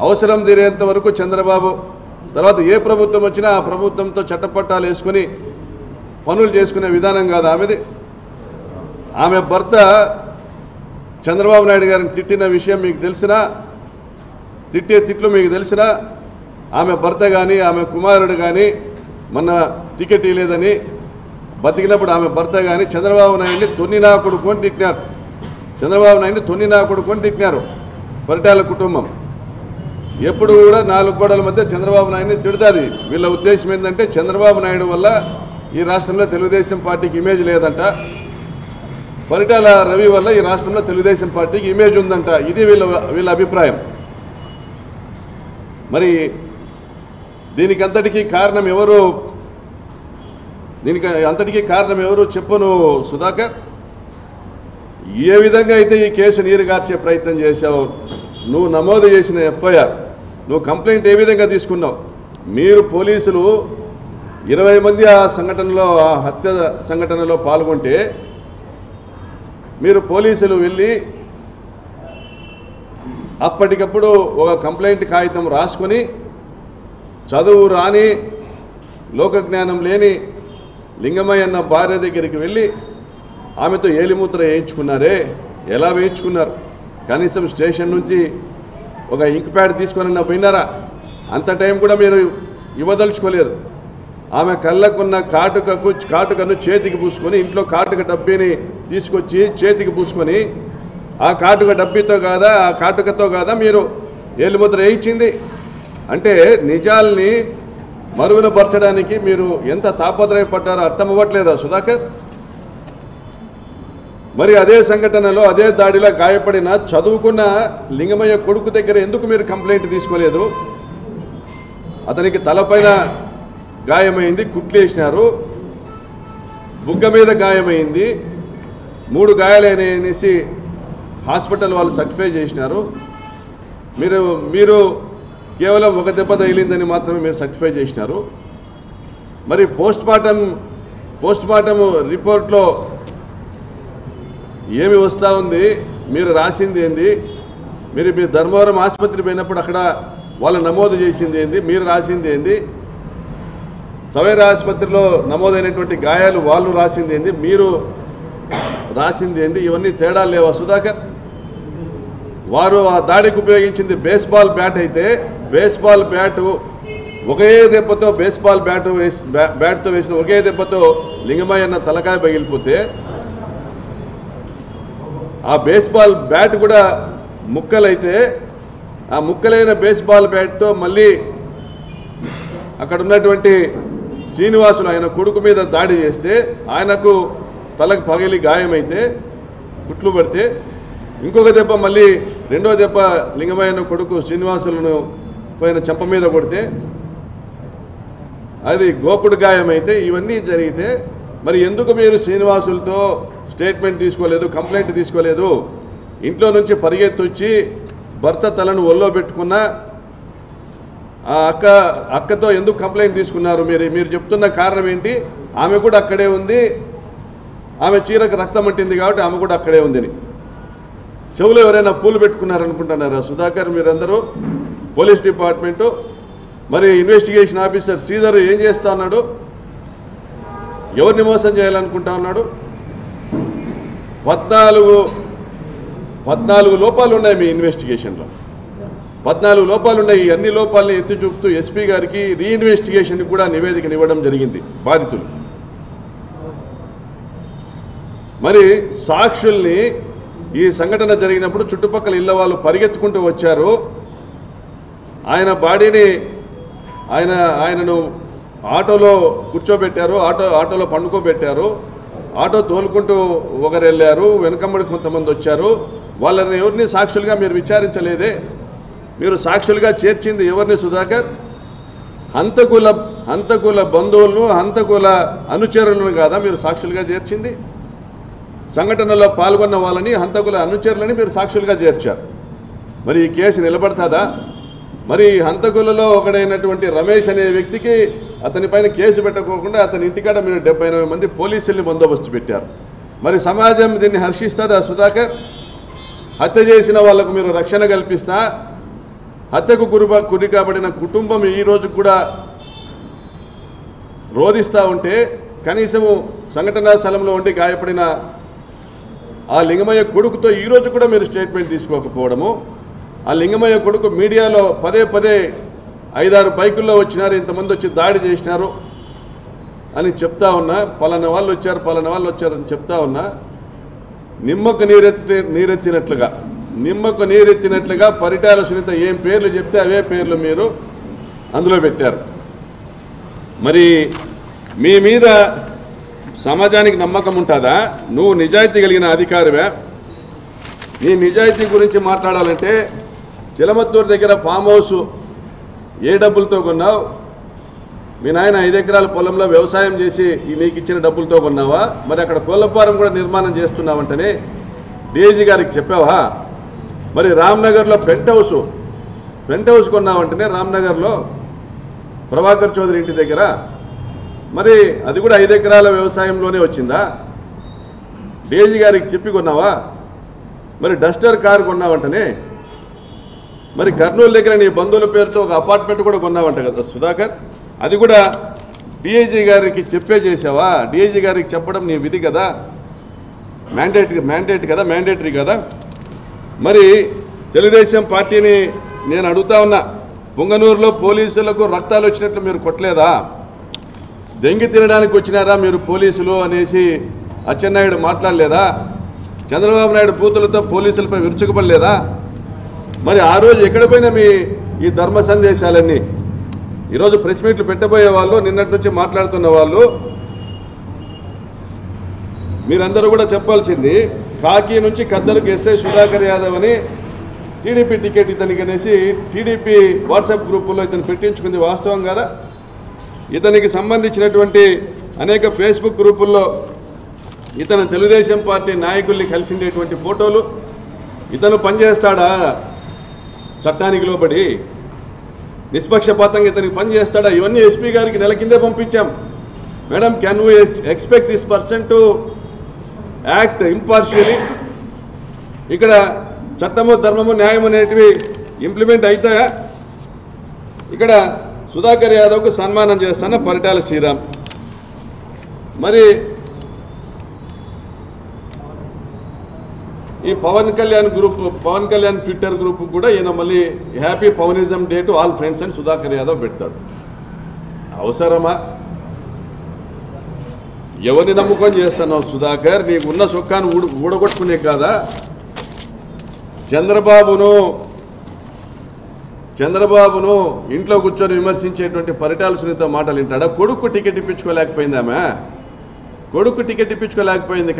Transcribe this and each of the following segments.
అవసరం తీరేంత వరకు చంద్రబాబు తర్వాత ఏ ప్రభుత్వం వచ్చినా ఆ ప్రభుత్వంతో చట్టపట్టాలు వేసుకొని పనులు చేసుకునే విధానం కాదు ఆమెది. ఆమె భర్త చంద్రబాబు నాయుడు గారిని తిట్టిన విషయం మీకు తెలిసినా, తిట్టే తిట్లు మీకు తెలిసినా, ఆమె భర్త కానీ ఆమె కుమారుడు కానీ మొన్న టికెట్ ఇవ్వలేదని బతికినప్పుడు ఆమె భర్త కానీ చంద్రబాబు నాయుడిని తొన్నినా కొడుకు అని తిట్టినారు. చంద్రబాబు నాయుడిని తొన్నినా కొడుకు అని తిట్టినారు పరిటాల కుటుంబం. ఎప్పుడు కూడా నాలుగు గోడల మధ్య చంద్రబాబు నాయుడిని తిడుతుంది. వీళ్ళ ఉద్దేశం ఏంటంటే చంద్రబాబు నాయుడు వల్ల ఈ రాష్ట్రంలో తెలుగుదేశం పార్టీకి ఇమేజ్ లేదంట, పరిటాల రవి వల్ల ఈ రాష్ట్రంలో తెలుగుదేశం పార్టీకి ఇమేజ్ ఉందంట. ఇది వీళ్ళ అభిప్రాయం. మరి దీనికి అంతటికీ కారణం ఎవరు చెప్పను సుధాకర్. ఏ విధంగా అయితే ఈ కేసు నీరుగార్చే ప్రయత్నం చేశావు, నువ్వు నమోదు చేసిన ఎఫ్ఐఆర్, నువ్వు కంప్లైంట్ ఏ విధంగా తీసుకున్నావు? మీరు పోలీసులు 20 మంది ఆ సంఘటనలో, ఆ హత్య సంఘటనలో పాల్గొంటే మీరు పోలీసులు వెళ్ళి అప్పటికప్పుడు ఒక కంప్లైంట్ కాగితం రాసుకొని చదువు రాని లోకజ్ఞానం లేని లింగమయ్య అన్న భార్య దగ్గరికి వెళ్ళి ఆమెతో ఏలిముద్ర వేయించుకున్నారే. ఎలా వేయించుకున్నారు? కనీసం స్టేషన్ నుంచి ఒక ఇంక్ ప్యాడ్ తీసుకొని పోయినారా? అంత టైం కూడా మీరు ఇవ్వదలుచుకోలేదు. ఆమె కళ్ళకున్న కాటుకను చేతికి పూసుకొని, ఇంట్లో కాటుక డబ్బీని తీసుకొచ్చి చేతికి పూసుకొని, ఆ కాటుక డబ్బీతో కాదా, ఆ కాటుకతో కాదా మీరు ఏలిముద్ర వేయించింది? అంటే నిజాల్ని మరుగున పరచడానికి మీరు ఎంత తాపత్రయపడ్డారో అర్థం అవ్వట్లేదా సుధాకర్? మరి అదే సంఘటనలో, అదే దాడిలో గాయపడిన చదువుకున్న లింగమయ్య కొడుకు దగ్గర ఎందుకు మీరు కంప్లైంట్ తీసుకోలేదు? అతనికి తలపైన గాయమైంది, కుట్లేసినారు, బుగ్గ మీద గాయమైంది, 3 గాయాలనేసి హాస్పిటల్ వాళ్ళు సర్టిఫై చేసినారు. మీరు కేవలం ఒక దెబ్బ తగిలిందని మాత్రమే మీరు సర్టిఫై చేసినారు. మరి పోస్ట్మార్టం రిపోర్ట్లో ఏమి వస్తూ ఉంది? మీరు రాసింది ఏంది? మీరు ధర్మవరం ఆసుపత్రి పోయినప్పుడు అక్కడ వాళ్ళు నమోదు చేసింది ఏంది? మీరు రాసింది ఏంది? సవేరా ఆసుపత్రిలో నమోదైనటువంటి గాయాలు వాళ్ళు రాసింది ఏంది? మీరు రాసింది ఏంది? ఇవన్నీ తేడాలు లేవా సుధాకర్? వారు ఆ దాడికి ఉపయోగించింది బేస్బాల్ బ్యాట్ అయితే, బేస్బాల్ బ్యాటు ఒకే దెబ్బతో, బేస్బాల్ బ్యాట్తో వేసిన ఒకే దెబ్బతో లింగమయ్య అన్న తలకాయ పగిలిపోతే, ఆ బేస్బాల్ బ్యాట్ కూడా ముక్కలైతే, ఆ ముక్కలైన బేస్బాల్ బ్యాట్తో మళ్ళీ అక్కడ ఉన్నటువంటి శ్రీనివాసులు ఆయన కొడుకు మీద దాడి చేస్తే, ఆయనకు తలకు పగిలి గాయమైతే, కుట్లు పడితే, ఇంకొక దెబ్బ మళ్ళీ రెండో దెబ్బ లింగమయ్య కొడుకు శ్రీనివాసులను పైన చెంప మీద కొడితే అది గోకుడు గాయమైతే, ఇవన్నీ జరిగితే మరి ఎందుకు మీరు శ్రీనివాసులతో స్టేట్మెంట్ తీసుకోలేదు, కంప్లైంట్ తీసుకోలేదు? ఇంట్లో నుంచి పరిగెత్తొచ్చి భర్త తలను ఒళ్ళో పెట్టుకున్న ఆ అక్కతో ఎందుకు కంప్లైంట్ తీసుకున్నారు? మీరు చెప్తున్న కారణం ఏంటి? ఆమె కూడా అక్కడే ఉంది, ఆమె చీరకు రక్తం అంటింది కాబట్టి ఆమె కూడా అక్కడే ఉందని. చెవులో ఎవరైనా పూలు పెట్టుకున్నారనుకుంటున్నారా సుధాకర్? మీరందరూ పోలీస్ డిపార్ట్మెంటు, మరి ఇన్వెస్టిగేషన్ ఆఫీసర్ శ్రీధర్ ఏం చేస్తా ఉన్నాడు? ఎవరిని మోసం చేయాలనుకుంటా ఉన్నాడు? 14 లోపాలు ఉన్నాయి మీ ఇన్వెస్టిగేషన్లో, 14 లోపాలు ఉన్నాయి. ఈ అన్ని లోపాలని ఎత్తి చూపుతూ ఎస్పీ గారికి రీఇన్వెస్టిగేషన్కి కూడా నివేదికనివ్వడం జరిగింది బాధితులు. మరి సాక్షుల్ని ఈ సంఘటన జరిగినప్పుడు చుట్టుపక్కల ఇళ్ళ వాళ్ళు పరిగెత్తుకుంటూ వచ్చారు. ఆయన బాడీని ఆయనను ఆటోలో కూర్చోబెట్టారు, ఆటోలో పండుకోబెట్టారు. ఆటో తోలుకుంటూ ఒకరు వెళ్ళారు, వెనకమ్మడి కొంతమంది వచ్చారు. వాళ్ళని ఎవరిని సాక్షులుగా మీరు విచారించలేదే? మీరు సాక్షులుగా చేర్చింది ఎవరిని సుధాకర్? హంతకుల బంధువులను, హంతకుల అనుచరులను కాదా మీరు సాక్షులుగా చేర్చింది? సంఘటనలో పాల్గొన్న వాళ్ళని, హంతకుల అనుచరులని మీరు సాక్షులుగా చేర్చారు. మరి ఈ కేసు నిలబడతాదా? మరి హంతకులలో ఒకడైనటువంటి రమేష్ అనే వ్యక్తికి అతనిపైన కేసు పెట్టకోకుండా అతని ఇంటికాడ మీరు 70-80 మంది పోలీసుల్ని బందోబస్తు పెట్టారు. మరి సమాజం దీన్ని హర్షిస్తుందా సుధాకర్? హత్య చేసిన వాళ్లకు మీరు రక్షణ కల్పిస్తా, హత్యకు గురి కాబడిన కుటుంబం ఈ రోజు కూడా రోధిస్తూ ఉంటే కనీసము సంఘటనా స్థలంలో ఉండి గాయపడిన ఆ లింగమయ్య కొడుకుతో ఈరోజు కూడా మీరు స్టేట్మెంట్ తీసుకోకపోవడము, ఆ లింగమయ్య కొడుకు మీడియాలో పదే 5-6 బైకుల్లో వచ్చినారు, ఇంతమంది వచ్చి దాడి చేసినారు అని చెప్తా ఉన్నా, పలానా వాళ్ళు వచ్చారని చెప్తా ఉన్నా, నిమ్మకు నీరెత్తినట్లుగా పరిటాల సునీత ఏం పేర్లు చెప్తే అవే పేర్లు మీరు అందులో పెట్టారు. మరి మీ మీద సమాజానికి నమ్మకం ఉంటుందా? నువ్వు నిజాయితీ కలిగిన అధికారివే. నీ నిజాయితీ గురించి మాట్లాడాలంటే చిలమత్తూరు దగ్గర ఫామ్ హౌస్ ఏ డబ్బులతో కొన్నావు? మీ నాయన 5 ఎకరాల పొలంలో వ్యవసాయం చేసి నీకు ఇచ్చిన డబ్బులతో కొన్నావా? మరి అక్కడ కోళ్ళ ఫారం కూడా నిర్మాణం చేస్తున్నావంటనే డీఐజీ గారికి చెప్పావా? మరి రామ్నగర్లో పెంట్ హౌస్ కొన్నావంటనే రామ్నగర్లో ప్రభాకర్ చౌదరి ఇంటి దగ్గర, మరి అది కూడా 5 ఎకరాల వ్యవసాయంలోనే వచ్చిందా? డీఐజీ గారికి చెప్పి కొన్నావా? మరి డస్టర్ కారు కొన్నావంటనే, మరి కర్నూలు దగ్గర నీ బంధువుల పేరుతో ఒక అపార్ట్మెంట్ కూడా కొన్నావంట కదా సుధాకర్, అది కూడా డీఐజీ గారికి చెప్పే చేసావా? డీఐజీ గారికి చెప్పడం నీ విధి కదా, మ్యాండేటరీ కదా. మరి తెలుగుదేశం పార్టీని నేను అడుగుతా ఉన్నా, పుంగనూరులో పోలీసులకు రక్తాలు వచ్చినట్లు మీరు కొట్టలేదా? దెంగి తినడానికి వచ్చినారా మీరు పోలీసులు అనేసి అచ్చెన్నాయుడు మాట్లాడలేదా? చంద్రబాబు నాయుడు బూతులతో పోలీసులపై విరుచుకుపడలేదా? మరి ఆ రోజు ఎక్కడ పోయినా మీ ఈ ధర్మ సందేశాలన్నీ ఈరోజు ప్రెస్ మీట్లు పెట్టబోయే వాళ్ళు, నిన్నటి నుంచి మాట్లాడుతున్న వాళ్ళు, మీరందరూ కూడా చెప్పాల్సింది, కాకి నుంచి కద్దలకు ఎస్ఐ సుధాకర్ యాదవ్ అని టీడీపీ టికెట్ ఇతనికి అనేసి టీడీపీ వాట్సాప్ గ్రూపుల్లో ఇతను పెట్టించుకుంది వాస్తవం కదా? ఇతనికి సంబంధించినటువంటి అనేక ఫేస్బుక్ గ్రూపుల్లో ఇతను తెలుగుదేశం పార్టీ నాయకుల్ని కలిసిండేటువంటి ఫోటోలు, ఇతను పనిచేస్తాడా చట్టానికి లోబడి? నిష్పక్షపాతంగా ఇతనికి పనిచేస్తాడా? ఇవన్నీ ఎస్పీ గారికి నెల కిందే పంపించాం. Madam, can we expect this person to act impartially? ఇక్కడ చట్టము ధర్మము న్యాయం అనేటివి ఇంప్లిమెంట్ అవుతాయా? ఇక్కడ సుధాకర్ యాదవ్కు సన్మానం చేస్తున్న పరిటాల శ్రీరామ్, మరి ఈ పవన్ కళ్యాణ్ ట్విట్టర్ గ్రూప్ కూడా ఈయన మళ్ళీ happy Pawanism day to all friends అని సుధాకర్ యాదవ్ పెడతాడు. అవసరమా? ఎవరిని నమ్ముకొని చేస్తున్నావు సుధాకర్? నీకున్న సొక్కాన్ని ఊడగొట్టుకునే కాదా? చంద్రబాబును ఇంట్లో కూర్చొని విమర్శించేటువంటి పరిటాల సునీత మాటలు వింటాడా? కొడుకు టికెట్ ఇప్పించుకోలేకపోయింది ఆమె,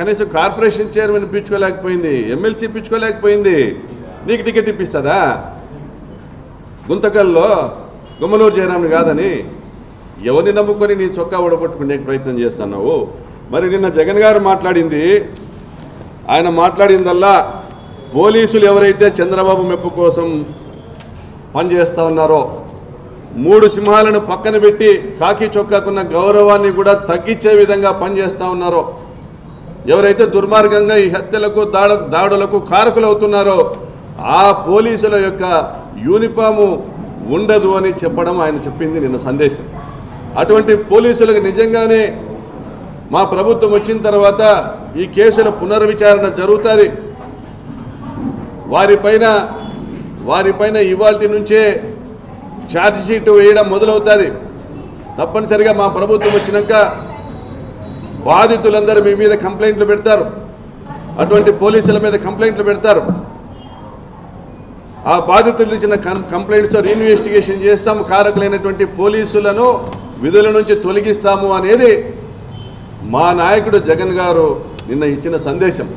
కనీసం కార్పొరేషన్ చైర్మన్ ఇప్పించుకోలేకపోయింది, ఎమ్మెల్సీ ఇప్పించుకోలేకపోయింది, నీకు టికెట్ ఇప్పిస్తుందా? గుంతకల్లో గుమ్మనూరు జయరామ్ని కాదని ఎవరిని నమ్ముకొని నీ చొక్కా ఊడగొట్టుకునే ప్రయత్నం చేస్తున్నావు? మరి నిన్న జగన్ గారు ఆయన మాట్లాడిందల్లా పోలీసులు ఎవరైతే చంద్రబాబు మెప్పు కోసం పనిచేస్తూ ఉన్నారో, 3 సింహాలను పక్కన పెట్టి కాకి చొక్కాకున్న గౌరవాన్ని కూడా తగ్గించే విధంగా పనిచేస్తూ ఉన్నారో, ఎవరైతే దుర్మార్గంగా ఈ హత్యలకు దాడులకు కారకులవుతున్నారో ఆ పోలీసుల యొక్క యూనిఫాము ఉండదు అని చెప్పడం ఆయన చెప్పింది నిన్న సందేశం. అటువంటి పోలీసులకు నిజంగానే మా ప్రభుత్వం వచ్చిన తర్వాత ఈ కేసుల పునర్విచారణ జరుగుతుంది. వారిపైన ఇవాల్టి నుంచే ఛార్జ్ షీట్ వేయడం మొదలవుతుంది. తప్పనిసరిగా మా ప్రభుత్వం వచ్చినాక బాధితులందరూ మీ మీద కంప్లైంట్లు పెడతారు, అటువంటి పోలీసుల మీద కంప్లైంట్లు పెడతారు. ఆ బాధితులు ఇచ్చిన కంప్లైంట్స్తో రీఇన్వెస్టిగేషన్ చేస్తాము, కారకులైనటువంటి పోలీసులను విధుల నుంచి తొలగిస్తాము అనేది మా నాయకుడు జగన్ గారు నిన్న ఇచ్చిన సందేశం.